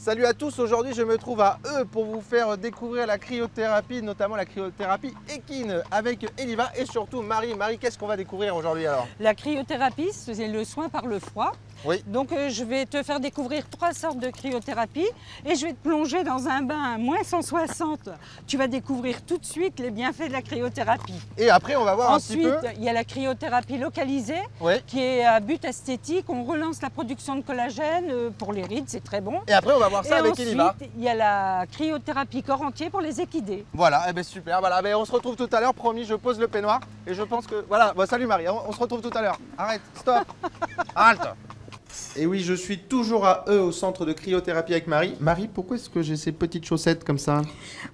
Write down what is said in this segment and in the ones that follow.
Salut à tous, aujourd'hui je me trouve à E pour vous faire découvrir la cryothérapie, notamment la cryothérapie équine avec Eliva et surtout Marie. Marie, qu'est-ce qu'on va découvrir aujourd'hui alors? La cryothérapie, c'est le soin par le froid. Oui. Donc je vais te faire découvrir 3 sortes de cryothérapie et je vais te plonger dans un bain à moins 160. Tu vas découvrir tout de suite les bienfaits de la cryothérapie. Et après on va voir Ensuite, un petit peu. il y a la cryothérapie localisée Oui. qui est à but esthétique. On relance la production de collagène pour les rides, c'est très bon. Et après on va voir ça Et avec ensuite, Eliva. il y a la cryothérapie corps entier pour les équidés. Voilà, et bien super, voilà, on se retrouve tout à l'heure, promis, je pose le peignoir et je pense que. Voilà, bon, salut Marie, on se retrouve tout à l'heure. Arrête, stop, halte. Et oui, je suis toujours à E au centre de cryothérapie avec Marie. Marie, pourquoi est-ce que j'ai ces petites chaussettes comme ça?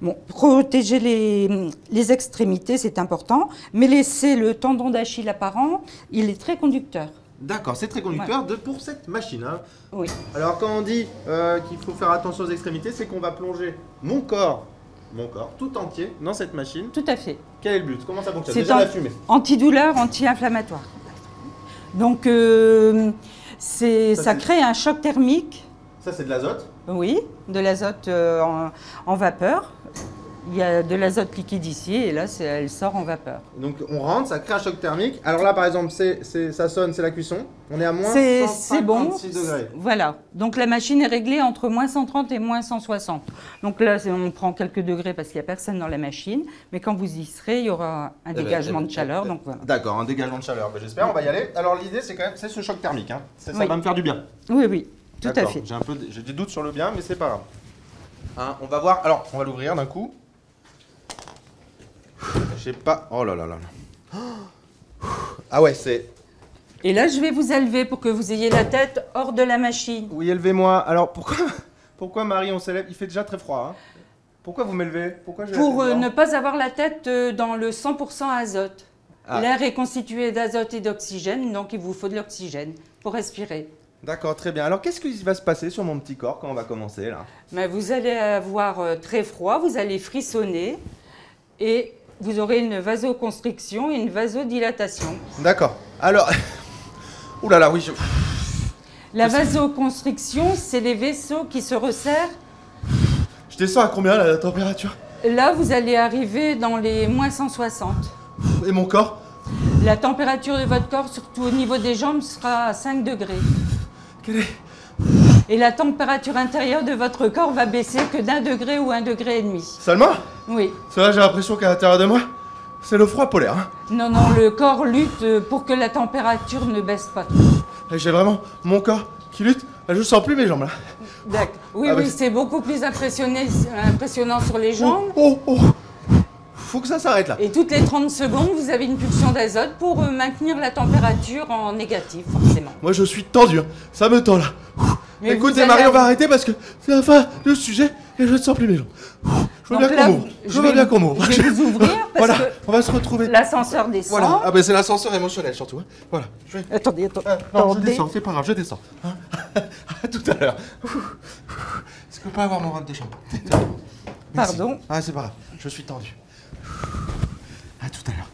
Bon, protéger les extrémités, c'est important, mais laisser le tendon d'Achille apparent, il est très conducteur. D'accord, c'est très conducteur pour cette machine. Hein. Oui. Alors quand on dit qu'il faut faire attention aux extrémités, c'est qu'on va plonger mon corps tout entier dans cette machine. Tout à fait. Quel est le but? Comment ça fonctionne? C'est Déjà la fumée. antidouleur, anti-inflammatoire. Donc ça crée un choc thermique. Ça c'est de l'azote. Oui, de l'azote en vapeur. Il y a de l'azote liquide ici et là, elle sort en vapeur. Donc on rentre, ça crée un choc thermique. Alors là par exemple, ça sonne, c'est la cuisson. On est à moins C'est 156 bon. degrés. Voilà. Donc la machine est réglée entre moins 130 et moins 160. Donc là, on prend quelques degrés parce qu'il n'y a personne dans la machine. Mais quand vous y serez, il y aura un dégagement de chaleur. Donc voilà. D'accord, un dégagement de chaleur. Ben, j'espère, on va y aller. Alors l'idée c'est quand même, c'est ce choc thermique. Hein. Ça va me faire du bien. Oui, oui, tout à fait. J'ai des doutes sur le bien, mais c'est pas grave. Hein, on va voir. Alors, on va l'ouvrir d'un coup. Je sais pas. Oh là là là là. Ah ouais, c'est. Et là, je vais vous élever pour que vous ayez la tête hors de la machine. Oui, élevez-moi. Alors pourquoi Marie, on s'élève? Il fait déjà très froid. Hein. Pourquoi vous m'élevez? Pourquoi j'ai la Pour tête ne pas avoir la tête dans le 100% azote. Ah. L'air est constitué d'azote et d'oxygène, donc il vous faut de l'oxygène pour respirer. D'accord, très bien. Alors qu'est-ce qui va se passer sur mon petit corps quand on va commencer là? Mais vous allez avoir très froid, vous allez frissonner et vous aurez une vasoconstriction et une vasodilatation. D'accord. Alors. Ouh là là, oui. La vasoconstriction, c'est les vaisseaux qui se resserrent. Je descends à combien la température? Là, vous allez arriver dans les moins 160. Et mon corps? La température de votre corps, surtout au niveau des jambes, sera à 5 degrés. Quelle est? Et la température intérieure de votre corps va baisser que d'1 degré ou 1,5 degré. Seulement? Oui. C'est vrai, j'ai l'impression qu'à l'intérieur de moi, c'est le froid polaire. Hein. Non, non, le corps lutte pour que la température ne baisse pas trop. Et j'ai vraiment mon corps qui lutte. Je sens plus mes jambes là. D'accord. Oui, Ah, oui, mais- c'est beaucoup plus impressionnant sur les jambes. Oh, oh, oh. Faut que ça s'arrête là. Et toutes les 30 secondes, vous avez une pulsion d'azote pour maintenir la température en négatif, forcément. Moi je suis tendu, hein. Ça me tend là. Mais Écoutez vous Marie, allez- on va arrêter parce que c'est la fin du sujet et je ne sens plus mes jambes. Je veux Donc bien là, qu'on m'ouvre. Je veux bien qu'on m'ouvre. Je vais vous ouvrir parce Voilà, que on va se retrouver. l'ascenseur descend. Voilà, ah ben c'est l'ascenseur émotionnel surtout. Hein. Voilà, je vais. Attendez. Non, je descends, c'est pas grave, je descends. Hein. À tout à l'heure. Est-ce que je peux avoir mon robe de chambre? Merci. Pardon. Ah, c'est pas grave, je suis tendu. À tout à l'heure.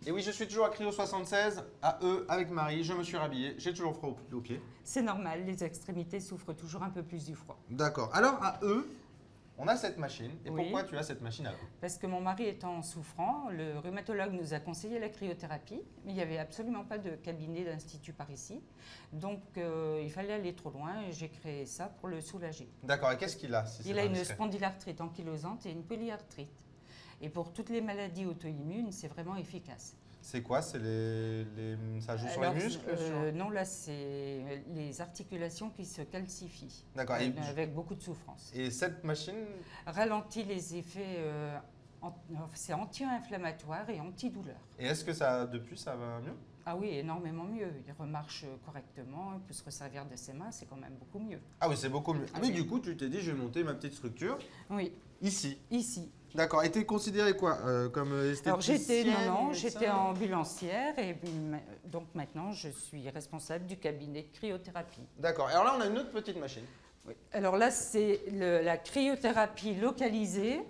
Et oui, je suis toujours à Cryo 76, à E, avec Marie. Je me suis rhabillé, j'ai toujours froid aux pieds. C'est normal, les extrémités souffrent toujours un peu plus du froid. D'accord. Alors, à E, on a cette machine. Et Oui. pourquoi tu as cette machine à E? Parce que mon mari étant souffrant, le rhumatologue nous a conseillé la cryothérapie, mais il n'y avait absolument pas de cabinet d'institut par ici. Donc il fallait aller trop loin et j'ai créé ça pour le soulager. D'accord, et qu'est-ce qu'il a si Il c'est a pas une indiscret? spondylarthrite ankylosante et une polyarthrite. Et pour toutes les maladies auto-immunes, c'est vraiment efficace. C'est quoi? C'est ça joue sur Alors, les muscles Non, là, c'est les articulations qui se calcifient, D'accord. Et, avec beaucoup de souffrance. et cette machine, Ralentit les effets, c'est anti-inflammatoire et antidouleur. et est-ce que ça, depuis, ça va mieux? Ah oui, énormément mieux. Il remarche correctement, il peut se resservir de ses mains, c'est quand même beaucoup mieux. Ah oui, c'est beaucoup mieux. Ah mais du coup, tu t'es dit, je vais monter ma petite structure Oui, ici. ici. D'accord. Et t'es considéré quoi comme Alors esthéticienne? j'étais médecin ambulancière et puis, donc maintenant je suis responsable du cabinet de cryothérapie. D'accord. Et alors là, on a une autre petite machine. Oui. Alors là, c'est la cryothérapie localisée.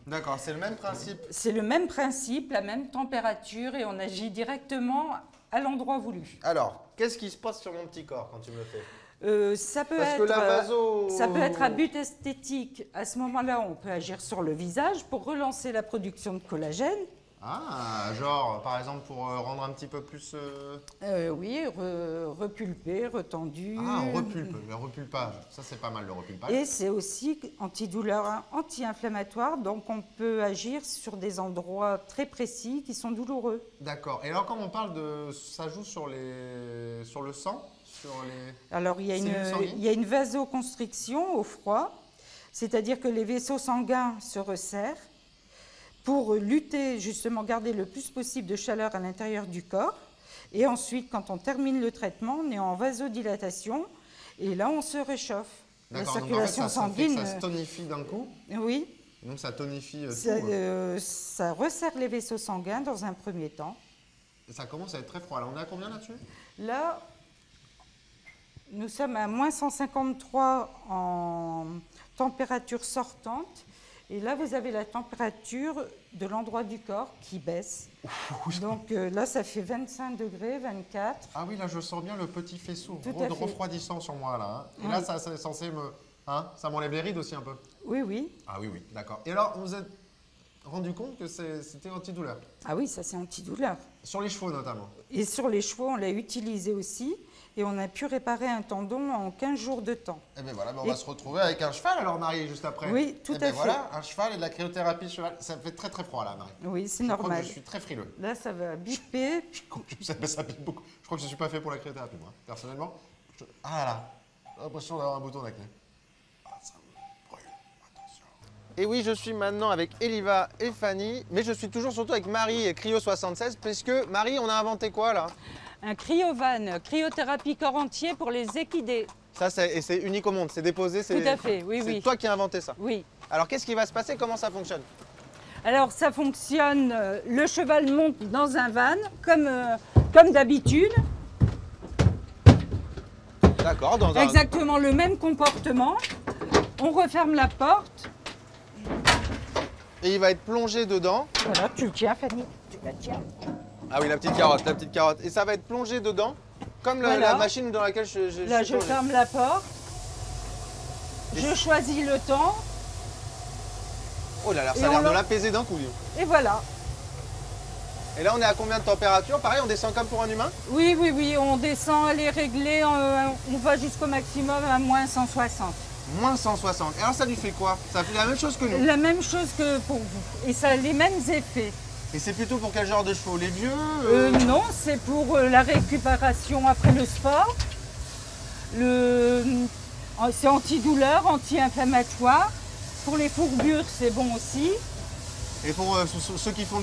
D'accord, c'est le même principe. C'est le même principe, la même température et on agit directement à l'endroit voulu. Alors, qu'est-ce qui se passe sur mon petit corps quand tu me le fais? Ça peut Parce être, que la vaso... ça peut être à but esthétique. À ce moment-là, on peut agir sur le visage pour relancer la production de collagène. Ah, genre, par exemple, pour rendre un petit peu plus... Oui, repulpé, retendu. Ah, on repulpe, le repulpage. Ça, c'est pas mal, le repulpage. Et c'est aussi antidouleur, anti-inflammatoire. Donc, on peut agir sur des endroits très précis qui sont douloureux. D'accord. Et alors, quand on parle de... Ça joue sur le sang, sur les... Alors, il y a une vasoconstriction au froid, c'est-à-dire que les vaisseaux sanguins se resserrent pour lutter, justement, garder le plus possible de chaleur à l'intérieur du corps. Et ensuite, quand on termine le traitement, on est en vasodilatation et là, on se réchauffe. La circulation donc, en fait, sanguine... Ça se tonifie d'un coup. Oui. Donc, ça tonifie ça resserre les vaisseaux sanguins dans un premier temps. Et ça commence à être très froid. Là, on est à combien là-dessus? Là, nous sommes à moins 153 en température sortante. Et là, vous avez la température de l'endroit du corps qui baisse. Donc là, ça fait 25 degrés, 24. Ah oui, là, je sens bien le petit faisceau refroidissant sur moi, là. Hein. Et oui. là, ça c'est censé me... Hein, ça m'enlève les rides aussi un peu. Oui, oui. Ah oui, oui, d'accord. Et alors, vous vous êtes rendu compte que c'était antidouleur? Ah oui, ça, c'est antidouleur. Sur les chevaux, notamment? Et sur les chevaux, on l'a utilisé aussi. Et on a pu réparer un tendon en 15 jours de temps. Eh bien voilà, on va se retrouver avec un cheval alors, Marie, juste après. Oui, tout à fait. Voilà, un cheval et de la cryothérapie cheval. Ça fait très très froid là, Marie. Oui, c'est normal. normal. Je suis très frileux. Là, ça va biper. Ça pique beaucoup. Je crois que je ne suis pas fait pour la cryothérapie, moi, personnellement. Ah là, j'ai l'impression d'avoir un bouton d'acné. Ah, ça me brûle. Attention. Et oui, je suis maintenant avec Eliva et Fanny, mais je suis toujours surtout avec Marie et Cryo76, puisque Marie, on a inventé quoi là? Un cryovan, cryothérapie corps entier pour les équidés. Ça, c'est unique au monde, c'est déposé. Tout à fait, oui, oui. C'est toi qui as inventé ça? Oui. Alors, qu'est-ce qui va se passer? Comment ça fonctionne? Alors, ça fonctionne, le cheval monte dans un van, comme d'habitude. D'accord, Exactement le même comportement. On referme la porte. Et il va être plongé dedans. Voilà, tu le tiens, Fanny, tu la tiens. Ah oui, la petite carotte, la petite carotte. Et ça va être plongé dedans, comme voilà. La machine dans laquelle je Là, suis je plongé. ferme la porte. Je choisis le temps. Oh là là, ça a l'air de l'apaiser d'un coup. Et voilà. Et là, on est à combien de température? Pareil, on descend comme pour un humain? Oui, oui, oui, on descend, elle est réglée, on va jusqu'au maximum à moins 160. Moins 160. Et alors, ça lui fait quoi? Ça fait la même chose que nous? La même chose que pour vous. Et ça a les mêmes effets. Et c'est plutôt pour quel genre de chevaux? Les vieux Non, c'est pour la récupération après le sport. C'est antidouleur, anti-inflammatoire. Pour les fourbures, c'est bon aussi. Et pour ceux qui font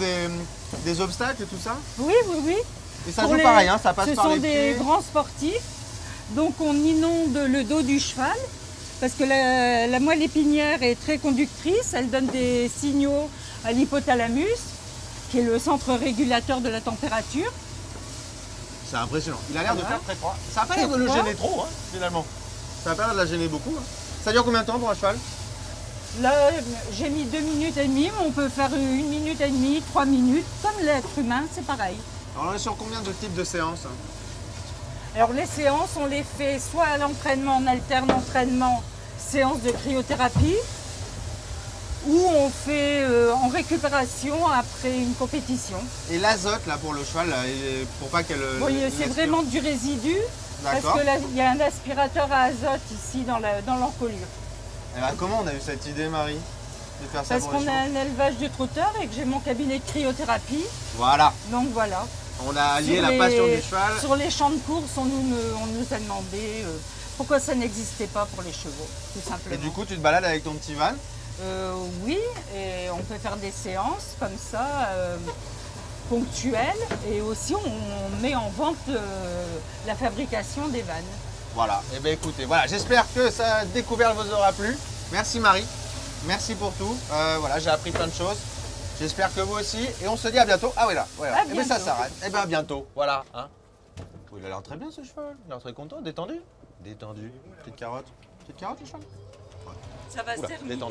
des obstacles et tout ça? Oui, oui, oui. Et ça joue pareil, hein, ça passe par les pieds. Ce sont des grands sportifs. Donc on inonde le dos du cheval. Parce que la moelle épinière est très conductrice. Elle donne des signaux à l'hypothalamus, qui est le centre régulateur de la température. C'est impressionnant. Il a l'air de faire très froid. Ça n'a pas l'air de le gêner trop, hein, finalement. Ça n'a pas l'air de la gêner beaucoup. Hein. Ça dure combien de temps pour un cheval? Là, j'ai mis 2 minutes et demie, mais on peut faire 1 minute et demie, 3 minutes. Comme l'être humain, c'est pareil. Alors on est sur combien de types de séances? Alors les séances, on les fait soit à l'entraînement, en alterne entraînement, séance de cryothérapie, ou on fait en récupération après une compétition. Et l'azote là pour le cheval, là, pour pas qu'elle... Oui, c'est vraiment du résidu, parce que là, il y a un aspirateur à azote ici dans l'encolure. Et ben, comment on a eu cette idée, Marie, de faire ça? Parce qu'on a un élevage de trotteurs et que j'ai mon cabinet de cryothérapie. Voilà. Donc voilà. On a allié la passion du cheval. Sur les champs de course, on nous a demandé pourquoi ça n'existait pas pour les chevaux, tout simplement. Et du coup, tu te balades avec ton petit van? Oui, et on peut faire des séances comme ça, ponctuelles. Et aussi, on met en vente la fabrication des vannes. Voilà. Et bien écoutez, voilà, j'espère que cette découverte vous aura plu. Merci Marie. Merci pour tout. Voilà, j'ai appris plein de choses. J'espère que vous aussi. Et on se dit à bientôt. Ah oui, là. Voilà. Et bien ça s'arrête. Et bien à bientôt. Voilà. Hein. Oh, il a l'air très bien ce cheval. Il a l'air très content. Détendu. Détendu. Petite carotte. Petite carotte le cheval. Ça va se terminer là.